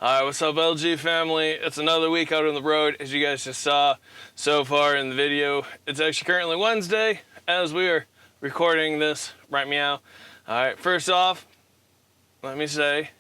Alright, what's up LG family? It's another week out on the road, as you guys just saw so far in the video. It's actually currently Wednesday as we are recording this, right meow. Alright, first off, let me say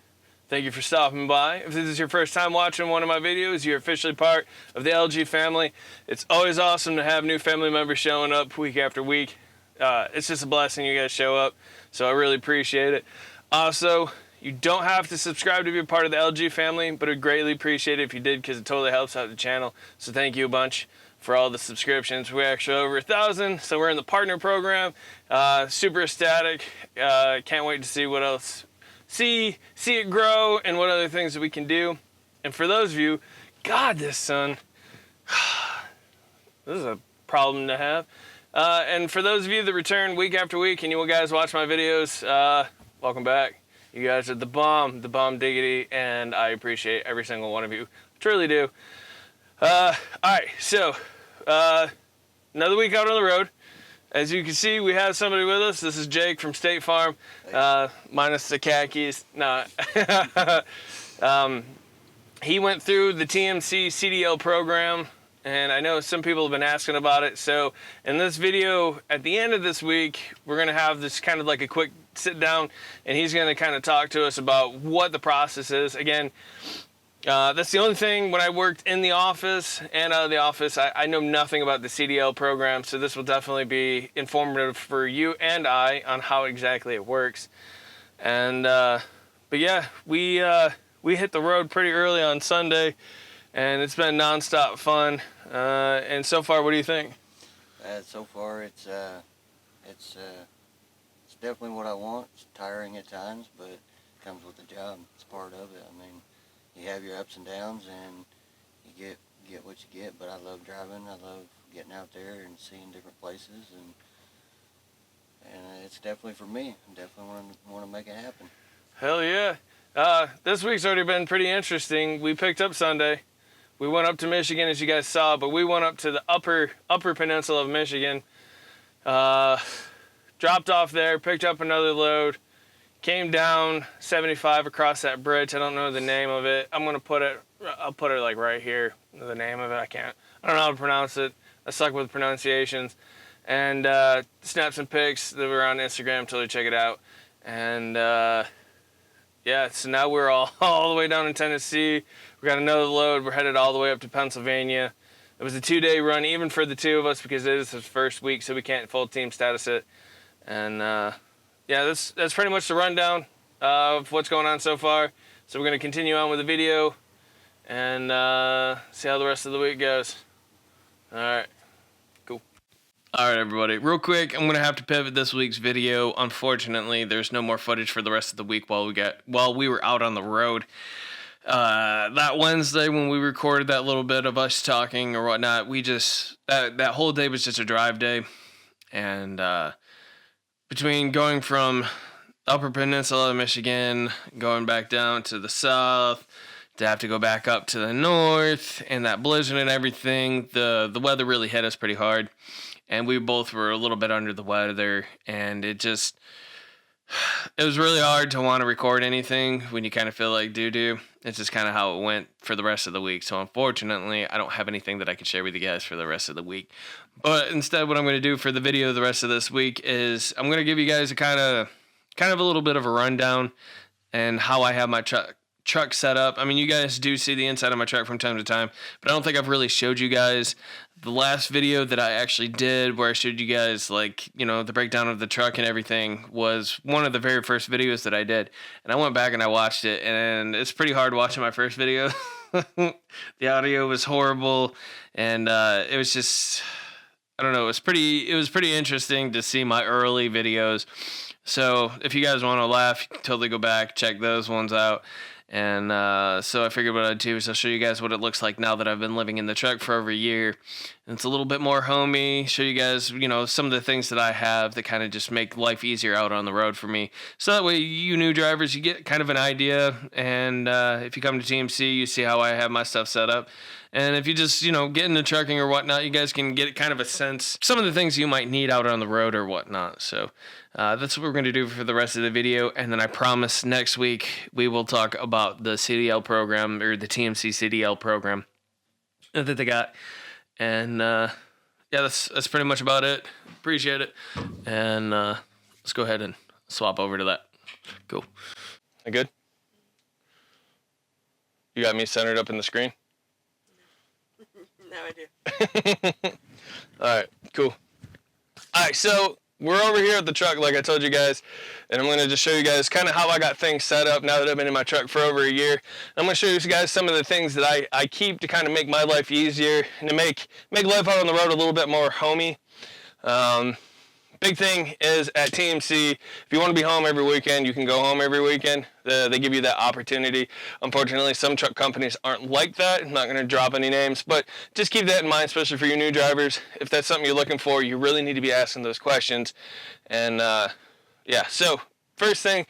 thank you for stopping by. If this is your first time watching one of my videos, you're officially part of the LG family. It's always awesome to have new family members showing up week after week. It's just a blessing you guys show up, so I really appreciate it. Also, you don't have to subscribe to be a part of the LG family, but I'd greatly appreciate it if you did, because it totally helps out the channel. So thank you a bunch for all the subscriptions. We're actually over 1,000, so we're in the partner program. Super ecstatic. Can't wait to see what else, see it grow and what other things that we can do. And for those of you, God, this sun, this is a problem to have. And for those of you that return week after week and you guys watch my videos, welcome back. You guys are the bomb diggity, and I appreciate every single one of you. Truly do. Alright, so, another week out on the road. As you can see, we have somebody with us. This is Jake from State Farm, minus the khakis. Nah. He went through the TMC CDL program, and I know some people have been asking about it. So in this video, at the end of this week, we're going to have this kind of like a quick sit down, and he's going to kind of talk to us about what the process is. Again, that's the only thing. When I worked in the office and out of the office, I know nothing about the CDL program, so this will definitely be informative for you and I on how exactly it works. And but yeah, we hit the road pretty early on Sunday, and it's been nonstop fun. And so far, what do you think? So far, it's definitely what I want. It's tiring at times, but it comes with the job. It's part of it. I mean, you have your ups and downs, and you get what you get. But I love driving. I love getting out there and seeing different places, and it's definitely for me. I definitely want to make it happen. Hell yeah! This week's already been pretty interesting. We picked up Sunday. We went up to Michigan, as you guys saw, but we went up to the upper peninsula of Michigan. Dropped off there, picked up another load, came down 75 across that bridge. I don't know the name of it. I'll put it like right here, the name of it. I don't know how to pronounce it. I suck with pronunciations. And snapped some pics that were on Instagram, totally check it out. And yeah, so now we're all the way down in Tennessee. We got another load. We're headed all the way up to Pennsylvania. It was a 2-day run, even for the two of us, because it is his first week, so we can't full team status it. And yeah, that's pretty much the rundown of what's going on so far. So we're going to continue on with the video and see how the rest of the week goes. All right, cool. All right, everybody, real quick, I'm going to have to pivot this week's video. Unfortunately, there's no more footage for the rest of the week while we were out on the road. That Wednesday when we recorded that little bit of us talking or whatnot, that whole day was just a drive day. And between going from upper peninsula of Michigan, going back down to the south, to have to go back up to the north, and that blizzard and everything, the weather really hit us pretty hard. And we both were a little bit under the weather, and it was really hard to want to record anything when you kind of feel like doo-doo. It's just kind of how it went for the rest of the week. So unfortunately, I don't have anything that I can share with you guys for the rest of the week. But instead, what I'm going to do for the video the rest of this week is I'm going to give you guys a kind of a little bit of a rundown and how I have my truck set up. I mean, you guys do see the inside of my truck from time to time, but I don't think I've really showed you guys. The last video that I actually did where I showed you guys, like, you know, the breakdown of the truck and everything was one of the very first videos that I did. And I went back and I watched it, and it's pretty hard watching my first video. The audio was horrible, and it was just, I don't know, it was pretty interesting to see my early videos. So if you guys want to laugh, you can totally go back, check those ones out. And so I figured what I'd do is I'll show you guys what it looks like now that I've been living in the truck for over a year. And it's a little bit more homey. Show you guys, you know, some of the things that I have that kind of just make life easier out on the road for me. So that way, you new drivers, you get kind of an idea. And if you come to TMC, you see how I have my stuff set up. And if you just, you know, get into trucking or whatnot, you guys can get kind of a sense, some of the things you might need out on the road or whatnot. So That's what we're going to do for the rest of the video. And then I promise next week we will talk about the CDL program, or the TMC CDL program that they got. And yeah, that's pretty much about it. Appreciate it. And let's go ahead and swap over to that. Cool. I good? You got me centered up in the screen? Now I do. All right, cool. All right, so we're over here at the truck, like I told you guys, and I'm going to just show you guys kind of how I got things set up now that I've been in my truck for over a year. I'm going to show you guys some of the things that I keep to kind of make my life easier and to make life out on the road a little bit more homey. Big thing is at TMC, if you want to be home every weekend, you can go home every weekend. They give you that opportunity. Unfortunately, some truck companies aren't like that. I'm not going to drop any names, but just keep that in mind, especially for your new drivers. If that's something you're looking for, you really need to be asking those questions. And yeah, so first things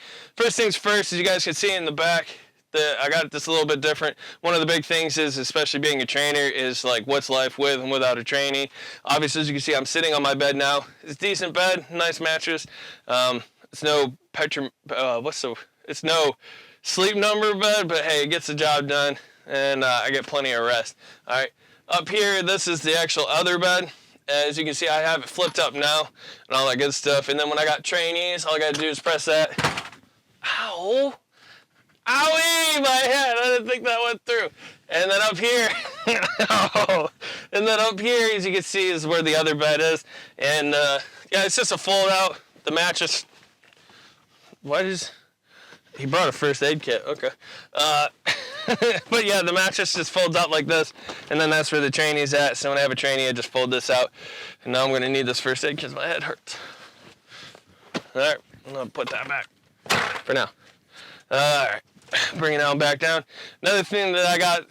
first, as you guys can see in the back, I got this a little bit different. One of the big things is, especially being a trainer, is like what's life with and without a trainee. Obviously, as you can see, I'm sitting on my bed now. It's a decent bed, nice mattress. It's no it's no sleep number bed, but hey, it gets the job done, and I get plenty of rest. All right, up here, this is the actual other bed. As you can see, I have it flipped up now and all that good stuff. And then when I got trainees, all I got to do is press that. Ow! Owie, my head, I didn't think that went through. And then up here, and then up here, as you can see, is where the other bed is. And yeah, it's just a fold out. The mattress, he brought a first aid kit, okay. But yeah, the mattress just folds out like this, and then that's where the trainee's at. So when I have a trainee, I just fold this out. And now I'm gonna need this first aid because my head hurts. All right, I'm gonna put that back for now. All right. Bring it on back down. Another thing that I got,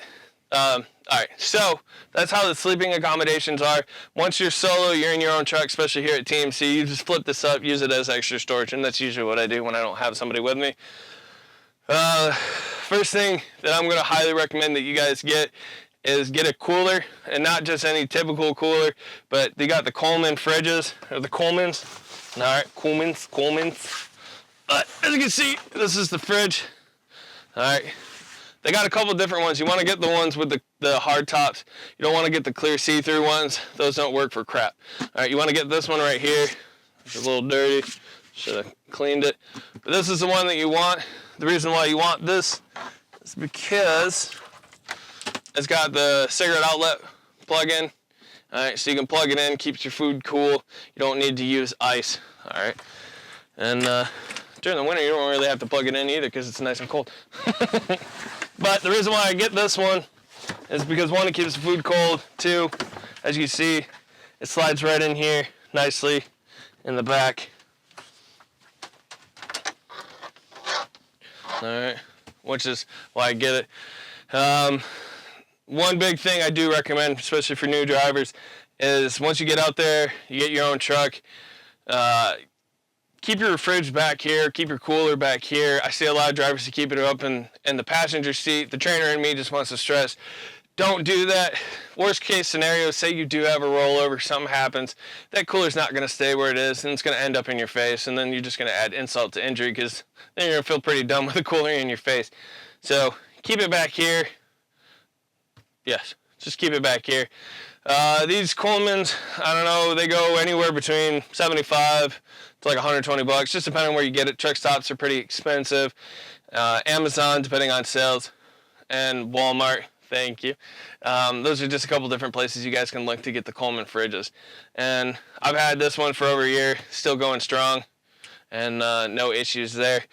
all right, so that's how the sleeping accommodations are. Once you're solo, you're in your own truck, especially here at TMC, you just flip this up, use it as extra storage, and that's usually what I do when I don't have somebody with me. First thing that I'm going to highly recommend that you guys get is get a cooler, and not just any typical cooler, but they got the Coleman fridges, or the Colemans. All right, Colemans. As you can see, this is the fridge. All right, they got a couple different ones. You want to get the ones with the hard tops. You don't want to get the clear see-through ones. Those don't work for crap. All right, you want to get this one right here. It's a little dirty. Should have cleaned it. But this is the one that you want. The reason why you want this is because it's got the cigarette outlet plug-in. All right, so you can plug it in, keeps your food cool. You don't need to use ice. All right, and during the winter, you don't really have to plug it in either because it's nice and cold. But the reason why I get this one is because, one, it keeps the food cold. Two, as you see, it slides right in here nicely in the back. All right, which is why I get it. One big thing I do recommend, especially for new drivers, is once you get out there, you get your own truck, keep your fridge back here, keep your cooler back here. I see a lot of drivers who keep it up in the passenger seat. The trainer in me just wants to stress, don't do that. Worst case scenario, say you do have a rollover, something happens, that cooler's not going to stay where it is, and it's going to end up in your face, and then you're just going to add insult to injury, because then you're going to feel pretty dumb with the cooler in your face. So keep it back here. Yes, just keep it back here. These Colemans, I don't know, they go anywhere between $75 to like $120, just depending on where you get it. Truck stops are pretty expensive. Amazon, depending on sales, and Walmart, thank you. Those are just a couple different places you guys can look to get the Coleman fridges. And I've had this one for over a year, still going strong, and no issues there.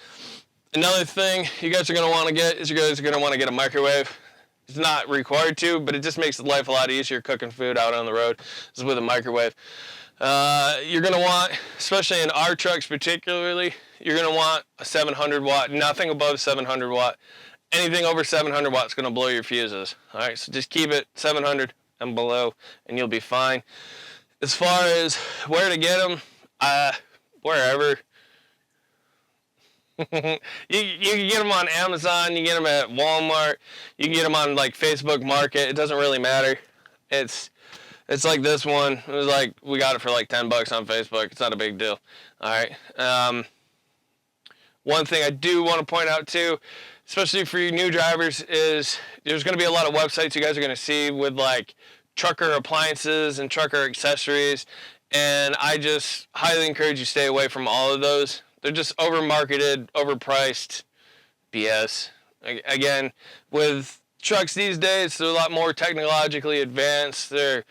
Another thing you guys are going to want to get is you guys are going to want to get a microwave. It's not required to, but it just makes life a lot easier cooking food out on the road. This is with a microwave. You're going to want, especially in our trucks particularly, you're going to want a 700 watt, nothing above 700 watt. Anything over 700 watts is going to blow your fuses. All right, so just keep it 700 and below, and you'll be fine. As far as where to get them, wherever. You can get them on Amazon, you can get them at Walmart, you can get them on like Facebook Market. It doesn't really matter. It's It's like this one. It was like, we got it for like $10 on Facebook. It's not a big deal. All right. One thing I do want to point out too, especially for you new drivers, is there's going to be a lot of websites you guys are going to see with like trucker appliances and trucker accessories. And I just highly encourage you stay away from all of those. They're just over-marketed, overpriced BS. Again, with trucks these days, they're a lot more technologically advanced. They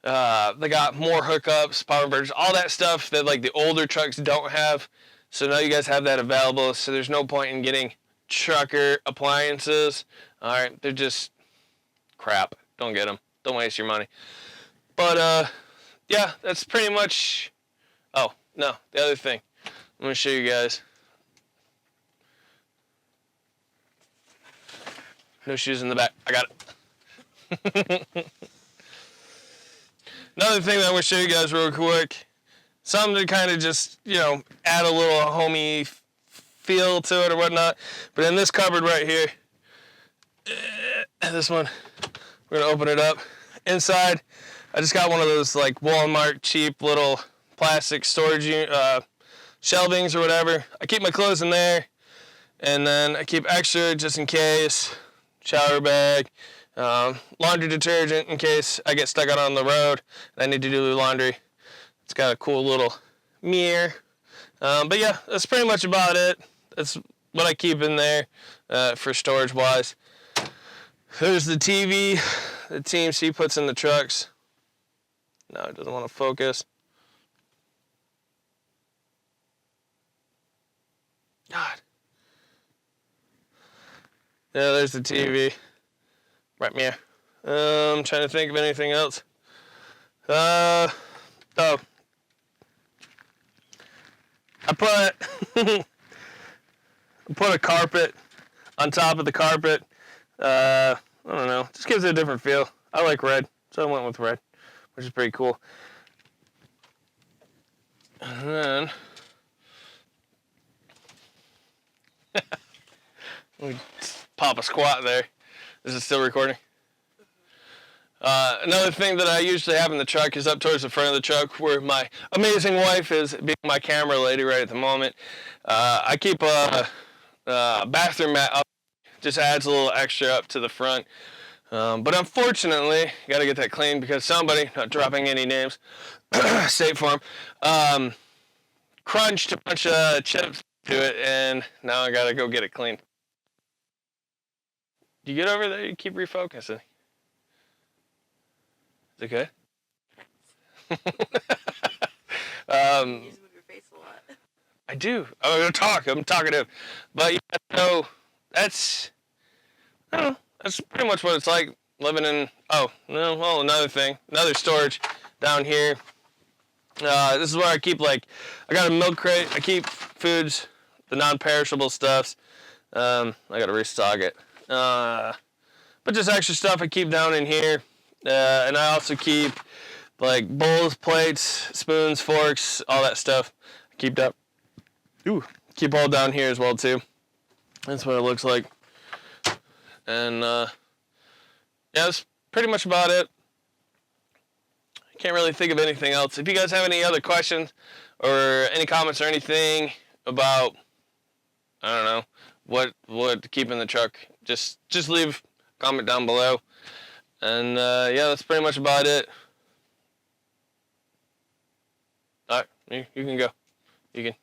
got more hookups, power inverters, all that stuff that like the older trucks don't have. So now you guys have that available. So there's no point in getting trucker appliances. All right, they're just crap. Don't get them. Don't waste your money. But yeah, that's pretty much. Oh no, the other thing. I'm gonna show you guys. No shoes in the back. I got it. Another thing that I'm gonna show you guys real quick. Something to kind of just, add a little homey feel to it or whatnot. But in this cupboard right here, this one, we're gonna open it up. Inside, I just got one of those like Walmart cheap little plastic storage shelvings or whatever. I keep my clothes in there, and then I keep extra just in case. Shower bag, laundry detergent in case I get stuck out on the road and I need to do laundry. It's got a cool little mirror. But yeah, that's pretty much about it. That's what I keep in there for storage wise. There's the TV the TMC puts in the trucks. No, it doesn't want to focus. God. Yeah, there's the TV. Right here. I'm trying to think of anything else. Oh. I put a carpet on top of the carpet. I don't know. Just gives it a different feel. I like red, so I went with red, which is pretty cool. And then let me pop a squat there. This is still recording. Another thing that I usually have in the truck is up towards the front of the truck where my amazing wife is being my camera lady right at the moment. I keep a bathroom mat up, just adds a little extra up to the front. But unfortunately, got to get that cleaned because somebody, not dropping any names, State Farm, crunched a bunch of chips to it, and now I got to go get it cleaned. You get over there, you keep refocusing. Is it good? You just move your face a lot. I do. I'm going to talk. I'm talkative. But yeah, so that's, I don't know, that's pretty much what it's like living in, another thing, another storage down here. This is where I keep, I got a milk crate. I keep foods, the non-perishable stuffs. I got to restock it. But just extra stuff I keep down in here. And I also keep bowls, plates, spoons, forks, all that stuff. I keep all down here as well too. That's what it looks like. And yeah, that's pretty much about it. I can't really think of anything else. If you guys have any other questions or any comments or anything about, I don't know, what to keep in the truck, just leave a comment down below. And yeah, that's pretty much about it. All right, you can go. You can.